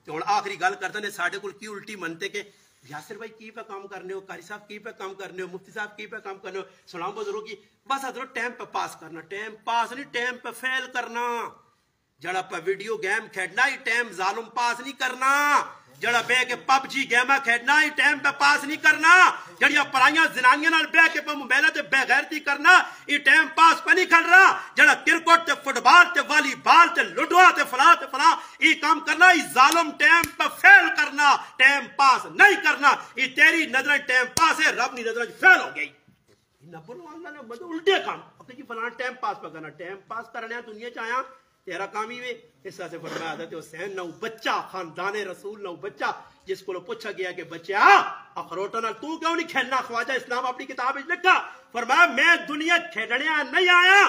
تو ہن آخری گل کرتے ہیں ساڈے کول کی الٹی منتے کہ یاسر بھائی کی پہ کام کرنے ہو، قاری صاحب کی پہ کام کرنے ہو، مفتی صاحب کی پہ کام کرنے ہو، سلام بزرگوں کی بس حضرت ٹائم پہ پاس کرنا، ٹائم پاس نہیں ٹائم پہ فیل کرنا، جڑا پہ ویڈیو گیم کھیڈنا ہی ٹائم ظالم پاس نہیں کرنا، جڑا بے کے پب جی گیما کھیڈنا ہی ٹائم پہ پاس نہیں کرنا، جڑیاں پرائیاں زنانیاں نال بے کے پہ موبائل تے بے غیرتی کرنا یہ ٹائم پاس پہ نہیں کر رہا، جڑا کرکٹ تے فٹ بال تے والی بال تے لڈوا تے فلاں یہ کام کرنا یہ ظالم ٹائم پہ فیل کرنا، ٹائم پاس نہیں کرنا، یہ تیری نظریں ٹائم پاس ہے رب کی نظریں فیل ہو گئی۔ نبر اللہ نے بدل الٹے کام اپنے جی فلاں ٹائم پاس پہ کرنا، ٹائم پاس کرنے دنیا چاہیاں تیرا کام ہی اس طرح سے فرمایا حضرت حسین نہ بچہ خاندان رسول نہ بچہ جس کو پوچھا گیا کہ بچہ اخروٹوں نال تو کیوں نہیں کھیلنا، خواجہ اسلام اپنی کتاب وچ لکھا فرمایا میں دنیا کھیڈنے نہیں آیا،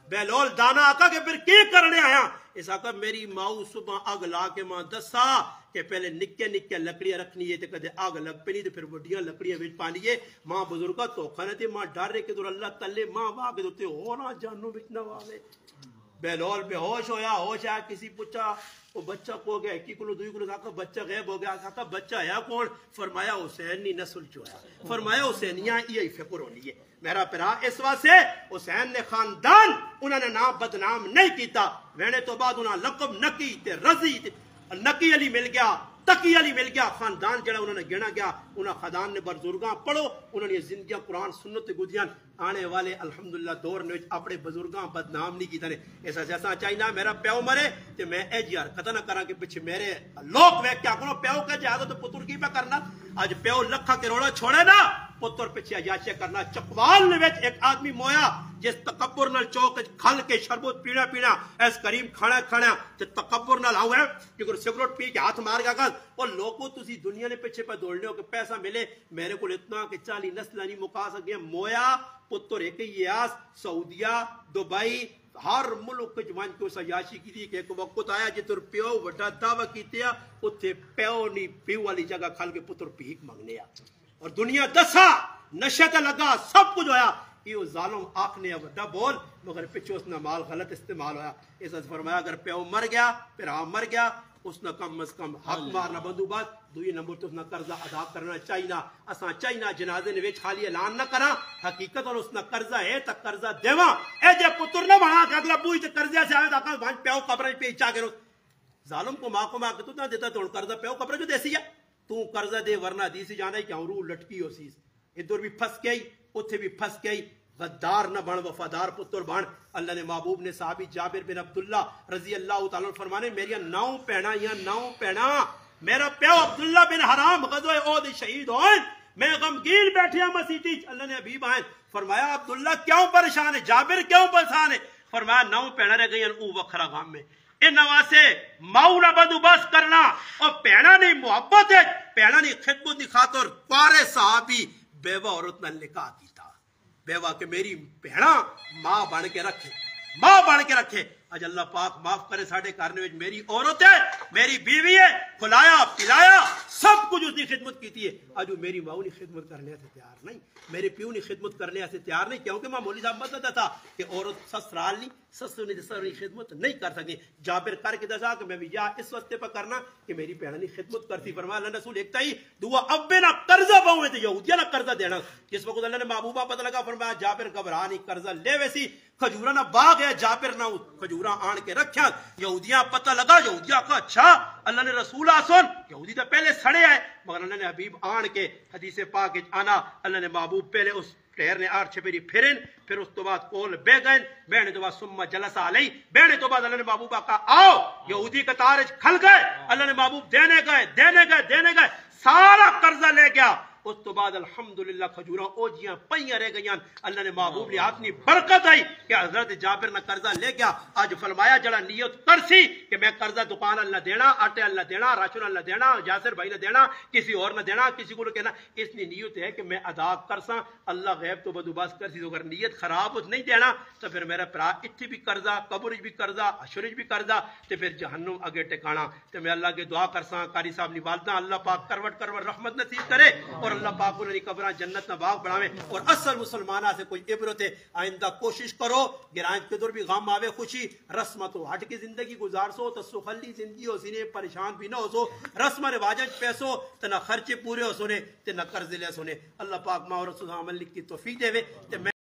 بیلول دانا آقا کہ پھر کی کرنے آیا، اس آقا میری ماؤ صبح اگ لا کے ماں دسا کہ پہلے نکے نکے لکڑیاں رکھنی ہے تے کدے آگ لگ پینی تے پھر وڈیاں لکڑیاں وچ پانی ہے، ماں بزرگا دھوکھا نہ تے ماں ڈر رہے کہ دور اللہ تلے ماں واہ کے تے ہو نہ جانو وچ نہ واوے۔ بیلول بے ہوش ہویا، ہوش آیا، کسی پوچھا وہ بچہ کو گیا ایک کلو دوئی کلو کہا بچہ غیب ہو گیا، کہا بچہ ہے کون، فرمایا حسین نی نسل جو ہے، فرمایا حسینیاں یہی فکر ہونی ہے میرا پرا، اس واسطے حسین نے خاندان انہوں نے نام بدنام نہیں کیتا، وینے تو بعد انہوں نے لقب نکی تے رضی نکی علی مل گیا، تقی علی مل گیا، خاندان جڑا انہوں نے گنا گیا، انہوں نے خاندان نے بزرگاں پڑھو، انہوں نے زندگیاں قرآن سنت گدیاں آنے والے الحمدللہ دور نے اپنے بزرگاں بدنام نہیں کیتا نے، ایسا جیسا چاہینا میرا پیو مرے تو میں اے جی حرکتہ نہ کرا کہ پچھے میرے لوگ ویک کیا کرو پیو کہ جہاں تو پتر کی پہ کرنا، آج پیو لکھا کروڑا چھوڑے نا پتر پچھے عیاشیاں کرنا، چکوال نے ایک آدمی مویا جس تکبر نال چوک کھل کے شربت پینا ایس کریم کھانا تے تکبر نال آؤ ہے کہ سگریٹ پی کے ہاتھ مار گیا اور لوگوں تسی دنیا نے پیچھے پہ دوڑنے ہو کہ پیسہ ملے، میرے کو اتنا کہ 40 نسلیں نہیں مکا سکے، مویا پتر ایک یاس سعودیہ دبئی ہر ملک جوان کو سیاشی کی تھی کہ ایک وقت آیا جتر پیو وڈا دعویٰ کیتے ہیں اتھے پیو نہیں پیو والی جگہ کھال کے پتر پیک مانگنے اور دنیا دسا نشے تے لگا سب کچھ ہویا، یہ ظالم آکھنے وڈا بول مگر پچھو اس نے مال غلط استعمال ہویا، اس نے فرمایا اگر پیو مر گیا پھر ہم مر گیا اس نے کم از کم حق مارنا بندوبات، دوئی نمبر تو اس نے قرضہ ادا کرنا چاہینا، اساں چاہینا جنازے نے ویچ خالی اعلان نہ کرا، حقیقت اور اس نے قرضہ ہے تا قرضہ دیواں، اے جے پتر نہ بنا کہ اگلا بوئی تے قرضہ سے آئے تا کہ پیو قبریں پہ چاہ گئے ظالم کو ماں کو ماں کہ تو نہ دیتا تو قرضہ پیو قبریں جو دیسی ہے تو قرضہ دے ورنہ دیسی جانا ہے کہ روح لٹکی ہو سیز، ادھر بھی پھس گئی اتھے بھی پھس گئی، غدار نہ بن وفادار پتر بن، اللہ نے محبوب نے صحابی جابر بن عبداللہ رضی اللہ تعالیٰ فرمانے میری 9 پیڑا یا 9 پیڑا میرا پیو عبداللہ بن حرام غزوہ احد شہید ہوئے، میں غمگین بیٹھے ہیں مسیٹی، اللہ نے حبیب آئیں فرمایا عبداللہ کیوں پریشان ہے، جابر کیوں پریشان ہے، فرمایا 9 پیڑا رہ گئی او وکھرا غم میں، ان نواسے ماؤنا بندوبست کرنا اور پیڑا نہیں محبت ہے، پیڑا نہیں خدمت نہیں خاطر پارے صحابی بیوہ عورت نہ نکاح کیتا، بیوہ کہ میری بہنا ماں بن کے رکھے، ماں بن کے رکھے، آج اللہ پاک معاف کرے ساڑھے کارنے میں میری عورت ہے میری بیوی ہے، کھلایا پلایا سب کچھ اس نے خدمت کی تھی ہے، آج وہ میری ماں نے خدمت کرنے سے تیار نہیں، میرے پیو نے خدمت کرنے سے تیار نہیں، کیونکہ ماں مولی صاحب بتاتا تھا کہ عورت سسرال نہیں سسر نے سسر خدمت نہیں کر سکتی، جابر کر کے دسا کہ میں بھی یا اس وقت پر کرنا کہ میری بہن نے خدمت کرتی، فرمایا اللہ رسول ایک تائی دعا ابے نہ قرضہ باؤں تھے یہودیہ نہ قرضہ دینا، جس وقت اللہ نے محبوبہ پتہ لگا فرمایا جابر گھبرا نہیں قرضہ لے ویسی کھجورہ نہ باغ ہے جابر نہ کھجورہ آن کے رکھیا، یہودیاں پتہ لگا یہودیاں کہا اچھا اللہ نے رسول آسن یہودی تو پہلے سڑے آئے مگر اللہ نے حبیب آن کے حدیث پاک آنا اللہ نے محبوب پہلے اس ٹہر نے آر چھپیری پھرن پھر اس تو بعد کول بے گئن بینے تو بعد سمہ جلسہ علی بینے تو بعد اللہ نے محبوب کہا آؤ یہودی کا تارج کھل گئے، اللہ نے محبوب دینے گئے سارا قرضہ لے گیا، اس تو بعد الحمدللہ کھجوراں اوجیاں پئیاں رہ گئیاں، اللہ نے محبوب لے اپنی برکت آئی کہ حضرت جابر نے قرضہ لے گیا، آج فرمایا جڑا نیت کرسی کہ میں قرضہ دکان اللہ دینا آٹے اللہ دینا راشن اللہ دینا یاسر بھائی نے دینا کسی اور نہ دینا کسی کو کہنا، اس نے نیت ہے کہ میں ادا کرساں اللہ غیب تو بندوبست کرسی، اگر نیت خراب ہو نہیں دینا تو پھر میرا پرا اتھی بھی قرضہ قبر بھی قرضہ اشرج بھی قرضہ تے پھر جہنم اگے ٹکانا، تے میں اللہ کے دعا کرساں قاری صاحب نی والدہ اللہ پاک کروٹ رحمت نصیب کرے اور اور اللہ پاک انہوں نے قبراں جنت نہ باغ بناوے اور اصل مسلمانہ سے کوئی عبرت ہے آئندہ کوشش کرو گرائن کے دور بھی غم آوے خوشی رسم تو ہٹ کے زندگی گزار سو تو سخلی زندگی ہو سینے پریشان بھی نہ ہو سو رسم رواجن پیسو تو نہ خرچے پورے ہو سونے تو نہ قرض لے سونے اللہ پاک ماں اور رسول عمل کی توفیق دے